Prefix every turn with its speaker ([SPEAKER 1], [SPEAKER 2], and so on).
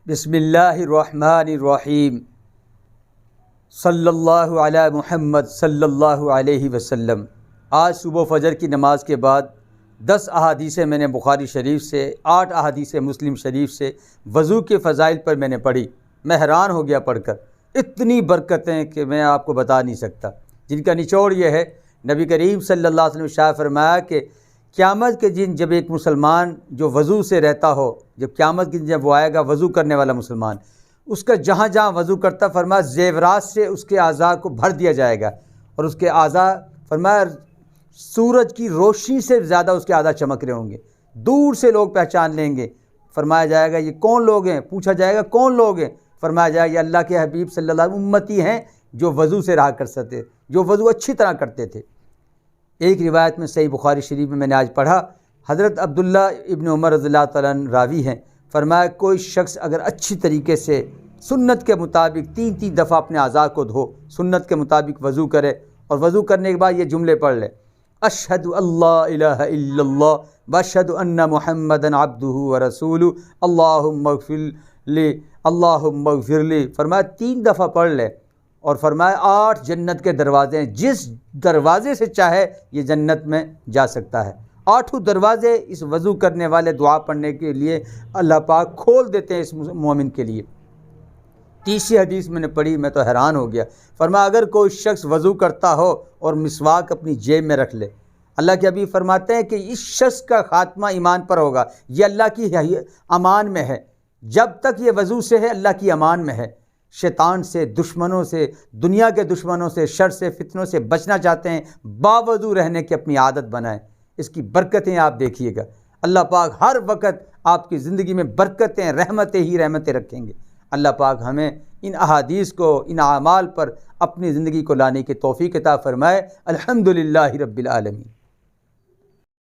[SPEAKER 1] बिस्मिल्लाहिर्रहमानिर्रहीम सल्लल्लाहु अला मुहम्मद सल्लल्लाहु अलैहि वसल्लम। आज सुबह फ़जर की नमाज़ के बाद 10 अहादीसें मैंने बुखारी शरीफ से, 8 अहादीसें मुस्लिम शरीफ से वज़ू के फ़ज़ाइल पर मैंने पढ़ी। मैं हैरान हो गया पढ़कर, इतनी बरकतें कि मैं आपको बता नहीं सकता, जिनका निचोड़ ये है। नबी करीम सल्लल्लाहु अलैहि वसल्लम ने शाह फरमाया कि क़यामत के दिन जब एक मुसलमान जो वज़ू से रहता हो, जब क़यामत के दिन जब वो आएगा वज़ू करने वाला मुसलमान, उसका जहाँ जहाँ वज़ू करता फरमाया ज़ेवरात से उसके आज़ा को भर दिया जाएगा और उसके आज़ा फरमाया सूरज की रोशनी से ज़्यादा उसके आज़ा चमक रहे होंगे। दूर से लोग पहचान लेंगे। फरमाया जाएगा ये कौन लोग हैं? पूछा जाएगा कौन लोग हैं? फरमाया जाएगा ये अल्लाह के हबीब सल्लल्लाहु अलैहि वसल्लम उम्मती हैं जो वज़ू से रहा कर सकते, जो वज़ू अच्छी तरह करते थे। एक रिवायत में सही बुखारी शरीफ में मैंने आज पढ़ा, हज़रत अब्दुल्ला इब्न उमर रज़ियल्लाहु तआला अन्हु रावी हैं। फरमाया कोई शख्स अगर अच्छी तरीके से सुन्नत के मुताबिक 3-3 दफ़ा अपने आज़ा को धो, सुन्नत के मुताबिक वज़ू करे और वज़ू करने के बाद ये जुमले पढ़ ले, अशहदु अल्ला इलाहा इल्लल्लाह व अशहदु अन्ना मुहम्मदन अब्दुहु व रसूलुहु अल्लाहुम्मा इग़फ़िर ली। फरमाया 3 दफ़ा पढ़ ले और फरमाया 8 जन्नत के दरवाज़े हैं, जिस दरवाज़े से चाहे ये जन्नत में जा सकता है। 8 दरवाज़े इस वज़ू करने वाले दुआ पढ़ने के लिए अल्लाह पाक खोल देते हैं इस मोमिन के लिए। तीसरी हदीस मैंने पढ़ी, मैं तो हैरान हो गया। फरमाया अगर कोई शख्स वज़ू करता हो और मिसवाक अपनी जेब में रख ले, अल्लाह के हबीब फरमाते हैं कि इस शख्स का खात्मा ईमान पर होगा, ये अल्लाह की अमान में है। जब तक ये वज़ू से है अल्लाह की अमान में है। शैतान से, दुश्मनों से, दुनिया के दुश्मनों से, शर से, फितनों से बचना चाहते हैं, बावज़ू रहने की अपनी आदत बनाएं। इसकी बरकतें आप देखिएगा, अल्लाह पाक हर वक्त आपकी ज़िंदगी में बरकतें, रहमतें ही रहमतें रखेंगे। अल्लाह पाक हमें इन अहादीस को, इन आमाल पर अपनी ज़िंदगी को लाने की तौफ़ीक़ अता फ़रमाए। अल्हम्दुलिल्लाहि रब्बिल आलमीन।